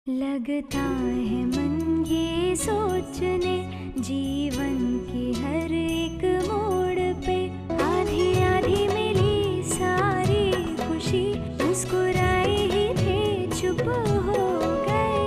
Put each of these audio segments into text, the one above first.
लगता है मन ये सोचने जीवन की हर एक मोड़ पे आधी आधी मिली सारी खुशी मुस्कुराए ही थे चुप हो गए।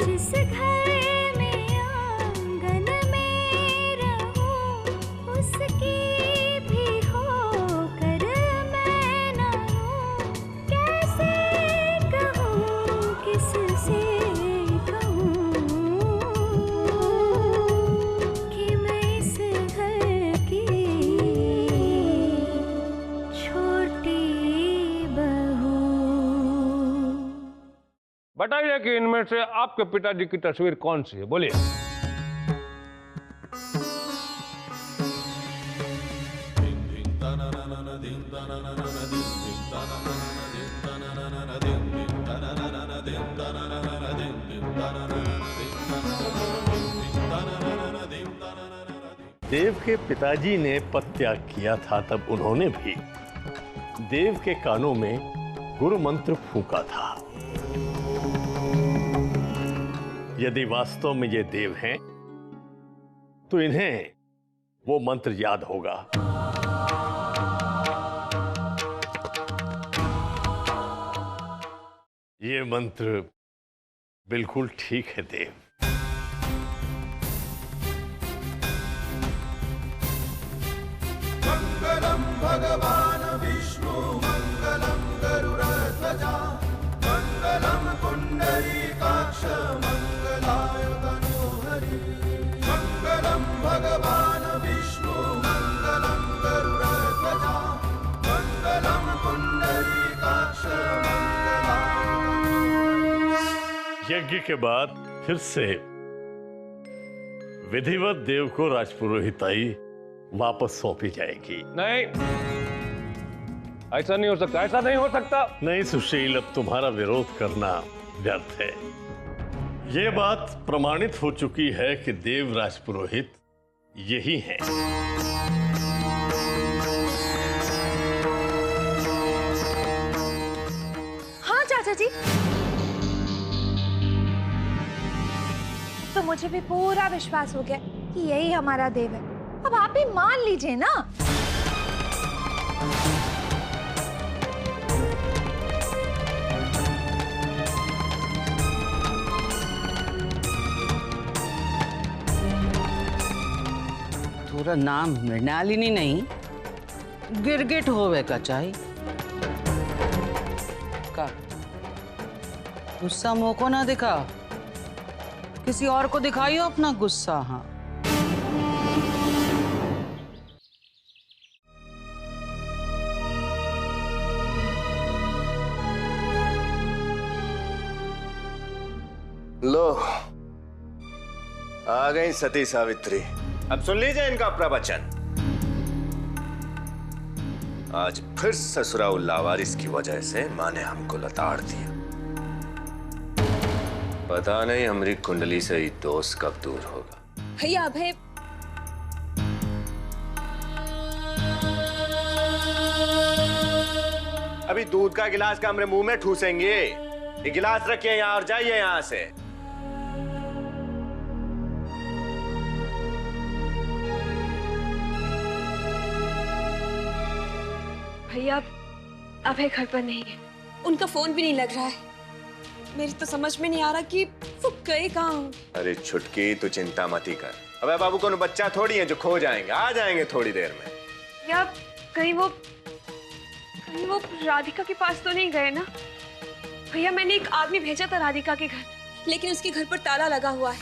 जिस घर में आंगन में रहूं उसकी भी होकर मैं ना हूं। कैसे कहूं किससे कहूं कि मैं इस घर की छोटी बहू। बताइए कि इनमें से आपके पिताजी की तस्वीर कौन सी है, बोलिए। देव के पिताजी ने पद त्याग किया था, तब उन्होंने भी देव के कानों में गुरु मंत्र फूंका था। यदि वास्तव में ये देव हैं, तो इन्हें वो मंत्र याद होगा। ये मंत्र बिल्कुल ठीक है देव। मंगलम भगवान विष्णु मंगलम गरुड़ध्वजा मंगलम पुंडरीकाक्ष मंगलाय तनोहरि। मंगलम भगवान विष्णु मंगलम गरुड़ध्वजा मंगलम पुंडरीकाक्ष मंगलाय। यज्ञ के बाद फिर से विधिवत देव को राजपुरोहिताई वापस सौंपी जाएगी। नहीं, ऐसा नहीं हो सकता, ऐसा नहीं हो सकता। नहीं सुशील, अब तुम्हारा विरोध करना व्यर्थ है। यह बात प्रमाणित हो चुकी है कि देव राजपुरोहित यही हैं। हाँ चाचा जी, तो मुझे भी पूरा विश्वास हो गया कि यही हमारा देव है। अब आप भी मान लीजिए ना। तोरा नाम मृणालिनी नहीं गिरगिट होवे का चाहिए। का गुस्सा मोको ना दिखा, किसी और को दिखाइयो अपना गुस्सा। हाँ, लो आ गई सती सावित्री। अब सुन लीजिए इनका प्रवचन। आज फिर ससुराल लावारिस की वजह से माँ ने हमको लताड़ दिया। पता नहीं हमारी कुंडली से ये दोष कब दूर होगा। भैया अभय, अभी दूध का गिलास का हमरे मुंह में ठूसेंगे। ये गिलास रखिए यहाँ और जाइए यहाँ से। भैया अभय घर पर नहीं है, उनका फोन भी नहीं लग रहा है। मेरी तो समझ में नहीं आ रहा कि वो गए कहाँ होंगे। अरे छुटकी, तू चिंता मत ही कर। अबे बाबू को बच्चा थोड़ी है जो खो जाएंगे, आ जाएंगे थोड़ी देर में। या कहीं वो राधिका के पास तो नहीं गए ना। भैया मैंने एक आदमी भेजा था राधिका के घर, लेकिन उसके घर पर ताला लगा हुआ है।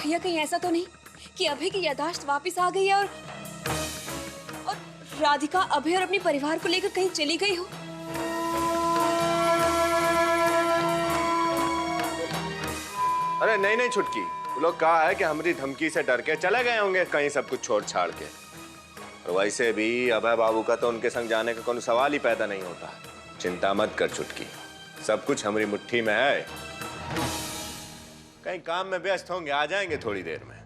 भैया कहीं ऐसा तो नहीं कि अभय की याददाश्त वापस आ गई है और राधिका अभय और अपने परिवार को लेकर कहीं चली गई हो। अरे नहीं नहीं छुटकी, वो लोग कहा है कि हमारी धमकी से डर के चले गए होंगे कहीं सब कुछ छोड़ छाड़ के। और वैसे भी अभय बाबू का तो उनके संग जाने का कोई सवाल ही पैदा नहीं होता। चिंता मत कर छुटकी, सब कुछ हमारी मुट्ठी में है। कहीं काम में व्यस्त होंगे, आ जाएंगे थोड़ी देर में।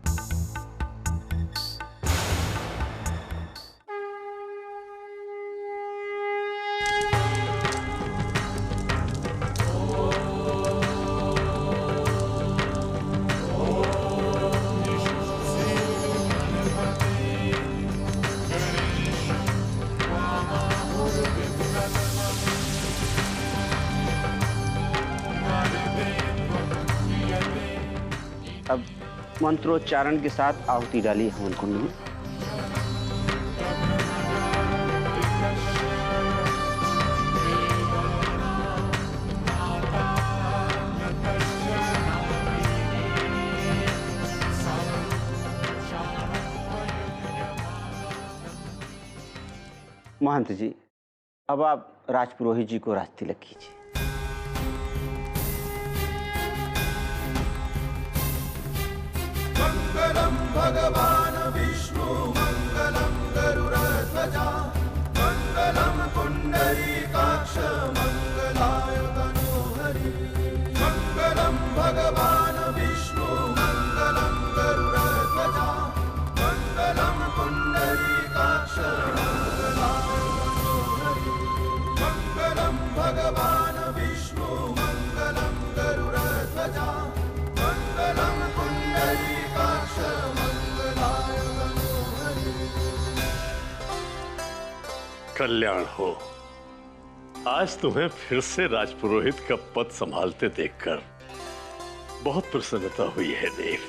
मंत्रोच्चारण के साथ आहुति डाली हवन कुंड में। महंत जी, अब आप राजपुरोहित जी को राजतिलक कीजिए। मंगलम भगवान विष्णु मंगलम गरुड़ध्वजा मंगलम पुंडरीकाक्ष मंगलाय तनोहरि। मंगलम भगवान विष्णु मंगलम गरुड़ध्वजा मंगलम पुंडरीकाक्ष भगवान विष्णु मंगलम गरुड़ध्वजा मंगलम पुंडरीकाक्ष मंगलाय तनोहरि। कल्याण हो। आज तुम्हें फिर से राजपुरोहित का पद संभालते देखकर बहुत प्रसन्नता हुई है देव।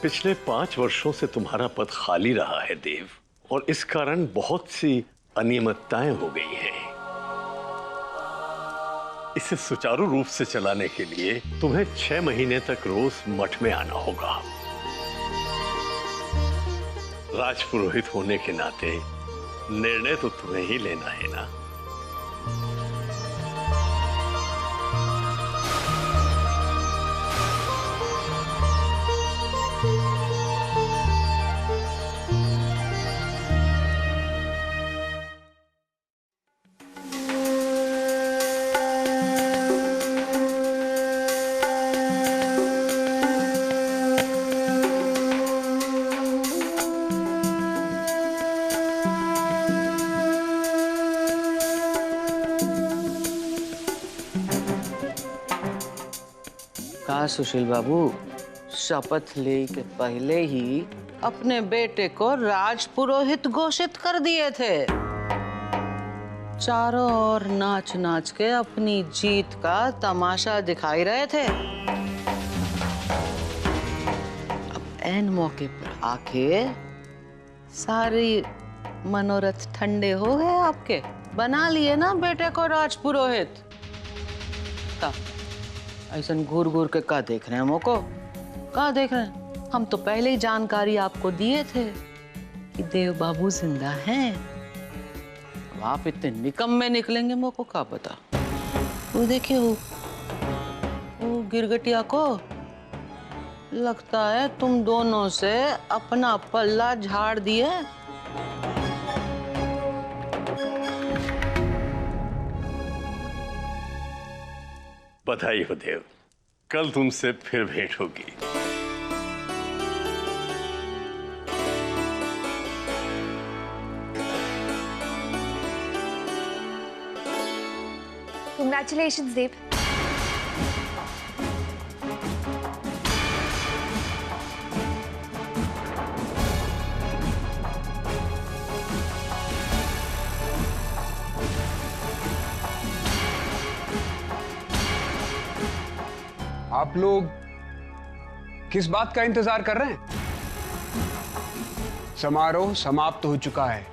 पिछले 5 वर्षों से तुम्हारा पद खाली रहा है देव, और इस कारण बहुत सी अनियमितताएं हो गई हैं। इसे सुचारू रूप से चलाने के लिए तुम्हें 6 महीने तक रोज मठ में आना होगा। राजपुरोहित होने के नाते निर्णय तो तुम्हें ही लेना है ना। कहा सुशील बाबू, शपथ ले के पहले ही अपने बेटे को राजपुरोहित घोषित कर दिए थे। चारों ओर नाच नाच के अपनी जीत का तमाशा दिखाई रहे थे। अब ऐन मौके पर आके सारी मनोरथ ठंडे हो गए आपके। बना लिए ना बेटे को राजपुरोहित। ऐसा घूर घूर के का देख रहे हैं मोको? का देख रहे हैं? हम तो पहले ही जानकारी आपको दिए थे कि देव बाबू जिंदा हैं। अब आप इतने निकम्मे निकलेंगे मोको का पता। वो देखिए वो गिरगटिया को लगता है तुम दोनों से अपना पल्ला झाड़ दिए। बधाई हो देव, कल तुमसे फिर भेंट होगी। Congratulations, Dev. आप लोग किस बात का इंतजार कर रहे हैं? समारोह समाप्त हो चुका है,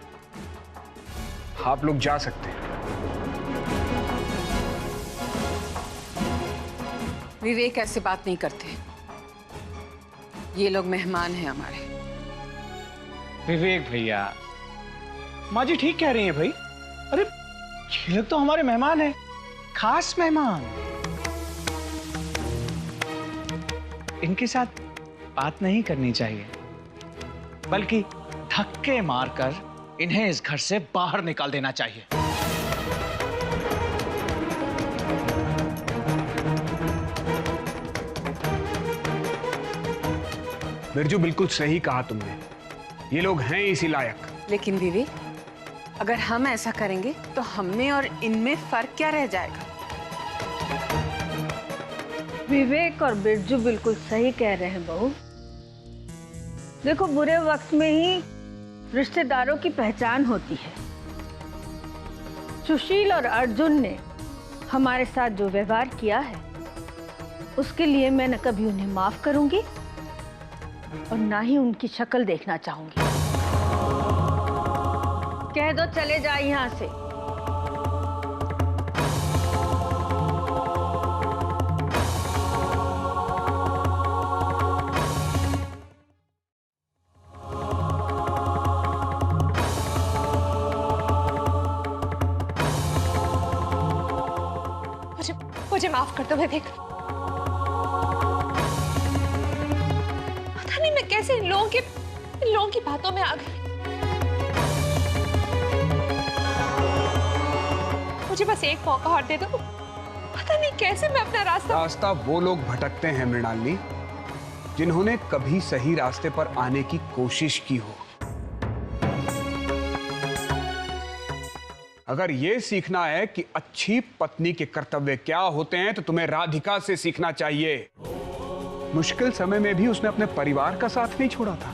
आप लोग जा सकते हैं। विवेक ऐसे बात नहीं करते। ये लोग मेहमान हैं हमारे। विवेक भैया, माँ जी ठीक कह रही हैं भाई। अरे ये लोग तो हमारे मेहमान हैं, खास मेहमान। इनके साथ बात नहीं करनी चाहिए, बल्कि धक्के मारकर इन्हें इस घर से बाहर निकाल देना चाहिए। बिरजू, बिल्कुल सही कहा तुमने। ये लोग हैं इसी लायक। लेकिन विवेक, अगर हम ऐसा करेंगे तो हमें और इनमें फर्क क्या रह जाएगा? विवेक और बिरजू बिल्कुल सही कह रहे हैं बहू। देखो, बुरे वक्त में ही रिश्तेदारों की पहचान होती है। सुशील और अर्जुन ने हमारे साथ जो व्यवहार किया है, उसके लिए मैं न कभी उन्हें माफ करूंगी और ना ही उनकी शक्ल देखना चाहूंगी। कह दो चले जाए यहां से। मुझे माफ कर दो विवेक। पता नहीं मैं कैसे इन लोगों की बातों में आ गई। मुझे बस एक मौका और दे दो। पता नहीं कैसे मैं अपना रास्ता वो लोग भटकते हैं मृणालिनी, जिन्होंने कभी सही रास्ते पर आने की कोशिश की हो। अगर ये सीखना है कि अच्छी पत्नी के कर्तव्य क्या होते हैं तो तुम्हें राधिका से सीखना चाहिए। मुश्किल समय में भी उसने अपने परिवार का साथ नहीं छोड़ा था।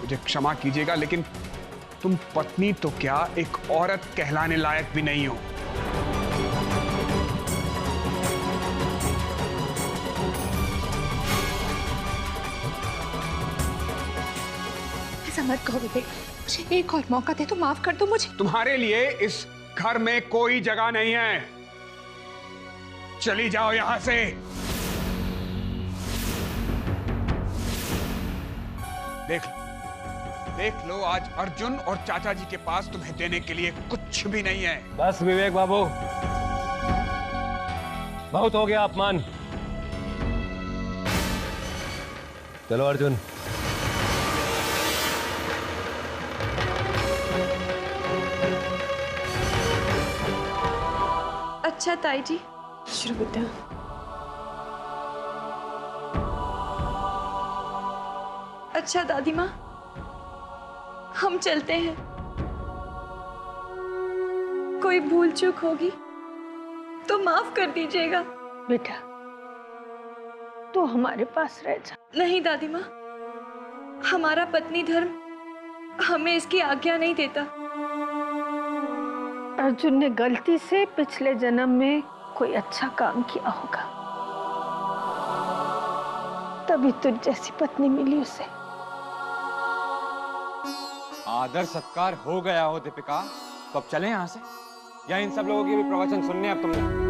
मुझे क्षमा कीजिएगा, लेकिन तुम पत्नी तो क्या एक औरत कहलाने लायक भी नहीं हो। ऐसा मत कहो विवेक, मुझे एक और मौका दे दो, माफ कर दो मुझे। तुम्हारे लिए इस घर में कोई जगह नहीं है। चली जाओ यहां से। देख लो आज अर्जुन और चाचा जी के पास तुम्हें देने के लिए कुछ भी नहीं है। बस विवेक बाबू, बहुत हो गया अपमान। चलो अर्जुन। अच्छा ताई जी, शुरू बेटा। अच्छा दादी माँ, हम चलते हैं। कोई भूल चूक होगी तो माफ कर दीजिएगा। बेटा तू हमारे पास रह जा। नहीं दादी माँ, हमारा पत्नी धर्म हमें इसकी आज्ञा नहीं देता। अर्जुन ने गलती से पिछले जन्म में कोई अच्छा काम किया होगा, तभी तुझ जैसी पत्नी मिली उसे। आदर सत्कार हो गया हो दीपिका, तो अब चलें यहाँ से, या इन सब लोगों के भी प्रवचन सुनने अब तुमने?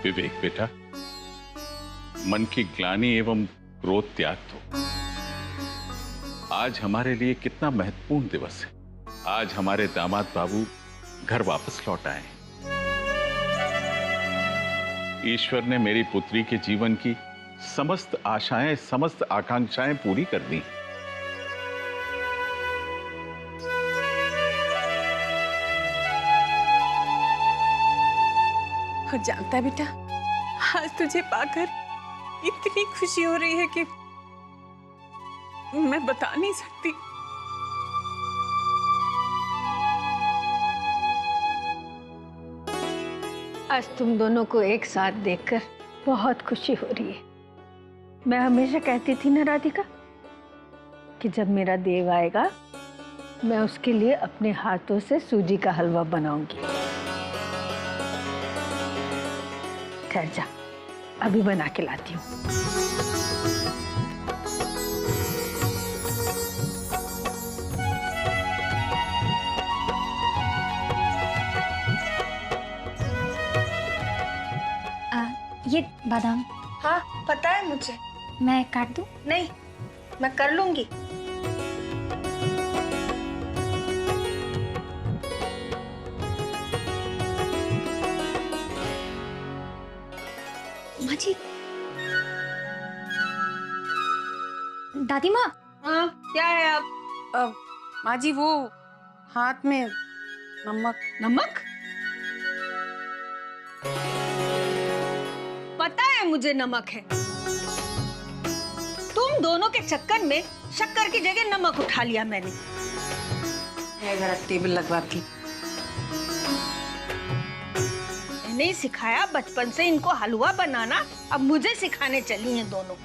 विवेक बेटा, मन की ग्लानि एवं क्रोध त्याग दो। आज हमारे लिए कितना महत्वपूर्ण दिवस है। आज हमारे दामाद बाबू घर वापस लौट आए। ईश्वर ने मेरी पुत्री के जीवन की समस्त आशाएं, समस्त आकांक्षाएं पूरी कर दी। और जानता है बेटा, आज तुझे पाकर इतनी खुशी हो रही है कि मैं बता नहीं सकती। आज तुम दोनों को एक साथ देखकर बहुत खुशी हो रही है। मैं हमेशा कहती थी ना राधिका, कि जब मेरा देव आएगा मैं उसके लिए अपने हाथों से सूजी का हलवा बनाऊंगी। ठहर जा, अभी बना के लाती हूँ। ये बादाम। हाँ पता है मुझे। मैं काट दूं? नहीं, मैं कर लूंगी। माँ जी। दादी माँ। हाँ क्या है अब? माँ जी वो हाथ में नमक। नमक? पता है मुझे नमक है। तुम दोनों के चक्कर में शक्कर की जगह नमक उठा लिया मैंने। जरा टेबल लगवाती। नहीं सिखाया बचपन से इनको हलवा बनाना, अब मुझे सिखाने चली हैं दोनों।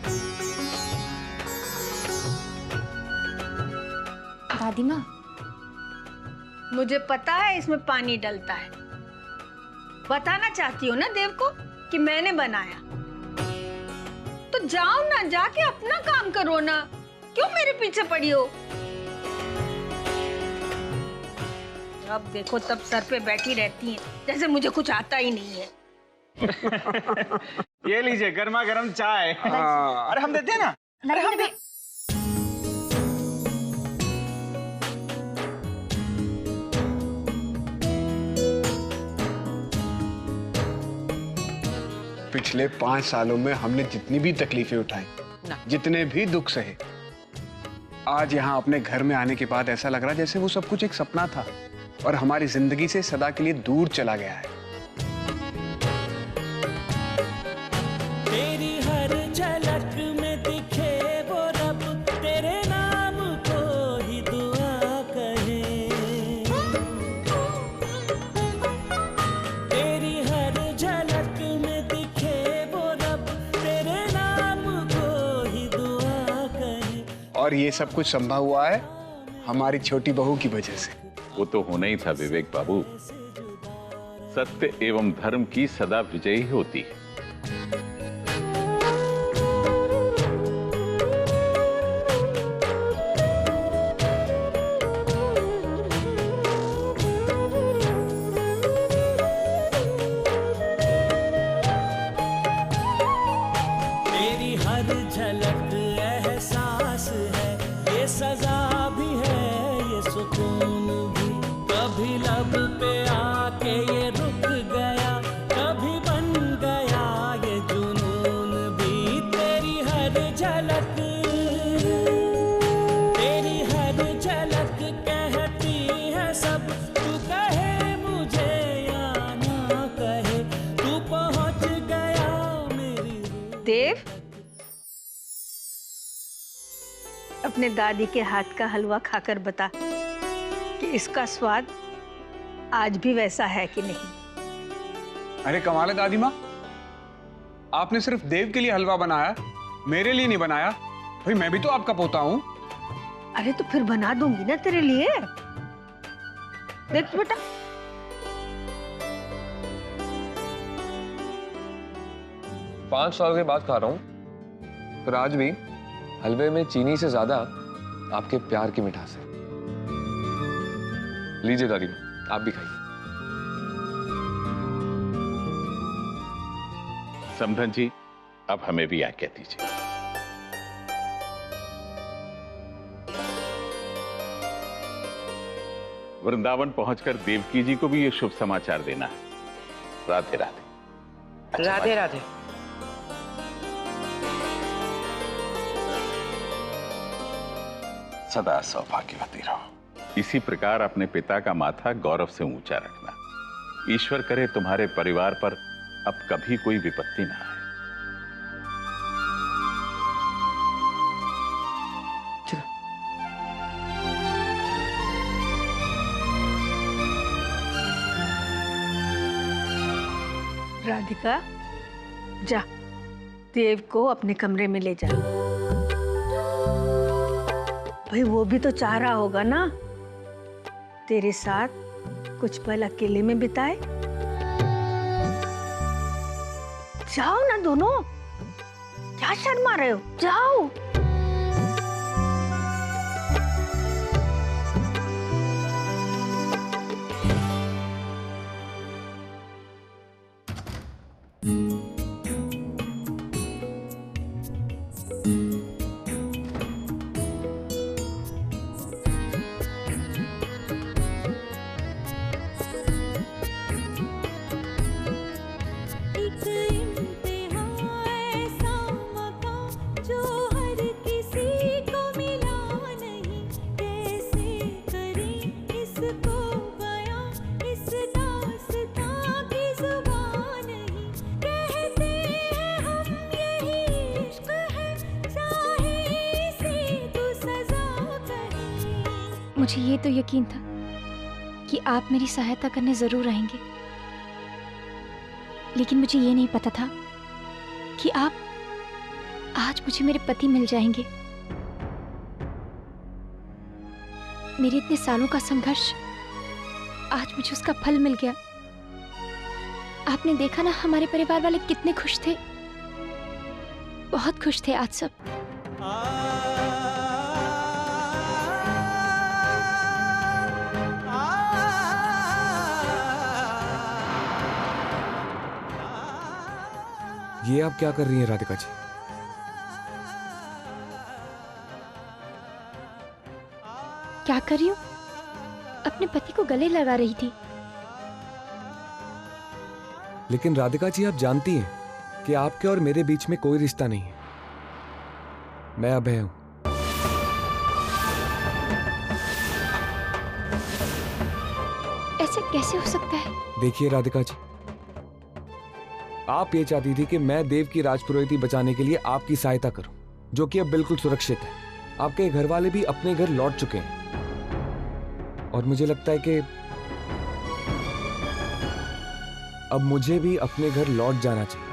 दादी माँ, मुझे पता है इसमें पानी डलता है। बताना चाहती हो ना देव को कि मैंने बनाया, तो जाओ ना, जाके अपना काम करो ना, क्यों मेरे पीछे पड़ी हो? अब देखो तब सर पे बैठी रहती हैं, जैसे मुझे कुछ आता ही नहीं है। ये लीजिए गर्मा गर्म चाय। अरे हम देते हैं ना। अरे हम दे। पिछले 5 सालों में हमने जितनी भी तकलीफें उठाई, जितने भी दुख सहे, आज यहाँ अपने घर में आने के बाद ऐसा लग रहा जैसे वो सब कुछ एक सपना था और हमारी जिंदगी से सदा के लिए दूर चला गया है। तेरी हर झलक में दिखे वो रब, तेरे नाम को ही दुआ कहे। तेरी हर झलक में दिखे वो रब, तेरे नाम को ही दुआ कहे। और ये सब कुछ संभव हुआ है हमारी छोटी बहू की वजह से। वो तो होना ही था विवेक बाबू। सत्य एवं धर्म की सदा विजयी होती है। तेरी हर झलक एहसास है, ये सजा भी है, ये सुकून भी। कभी लब पे आके ये रुक गया, कभी बन गया ये जुनून भी। तेरी हर झलक, तेरी हर झलक कहती है सब। तू कहे मुझे या ना कहे, तू पहुंच गया मेरी। देव, अपने दादी के हाथ का हलवा खाकर बता कि इसका स्वाद आज भी वैसा है कि नहीं। अरे कमाल है दादी माँ, आपने सिर्फ देव के लिए हलवा बनाया, मेरे लिए नहीं बनाया। भाई मैं भी तो आपका पोता हूँ। अरे तो फिर बना दूंगी ना तेरे लिए। देख बेटा, 5 साल के बाद खा रहा हूँ, पर आज भी हलवे में चीनी से ज्यादा आपके प्यार की मिठास है। लीजिए दादी माँ, आप भी खाइए। समधन जी, अब हमें भी आज्ञा दीजिए। वृंदावन पहुंचकर देवकी जी को भी ये शुभ समाचार देना है। राधे राधे। राधे राधे। सदा सौभाग्यवती रहो। इसी प्रकार अपने पिता का माथा गौरव से ऊंचा रखना। ईश्वर करे तुम्हारे परिवार पर अब कभी कोई विपत्ति ना आए। राधिका, जा देव को अपने कमरे में ले जा। भाई वो भी तो चाह रहा होगा ना तेरे साथ कुछ पल अकेले में बिताए। जाओ ना दोनों, क्या शर्मा रहे हो, जाओ। एक इम्तिहान ऐसा मकान जो हर मुझे ये तो यकीन था कि आप मेरी सहायता करने जरूर आएंगे, लेकिन मुझे ये नहीं पता था कि आप आज मुझे मेरे पति मिल जाएंगे। मेरे इतने सालों का संघर्ष आज मुझे उसका फल मिल गया। आपने देखा ना हमारे परिवार वाले कितने खुश थे, बहुत खुश थे आज सब। ये आप क्या कर रही हैं राधिका जी? क्या कर रही हूँ? अपने पति को गले लगा रही थी। लेकिन राधिका जी, आप जानती हैं कि आपके और मेरे बीच में कोई रिश्ता नहीं है। मैं अभय हूं। ऐसे कैसे हो सकता है? देखिए राधिका जी, आप ये चाहती थी कि मैं देव की राजपुरोहिती बचाने के लिए आपकी सहायता करूं, जो कि अब बिल्कुल सुरक्षित है। आपके घर वाले भी अपने घर लौट चुके हैं और मुझे लगता है कि अब मुझे भी अपने घर लौट जाना चाहिए।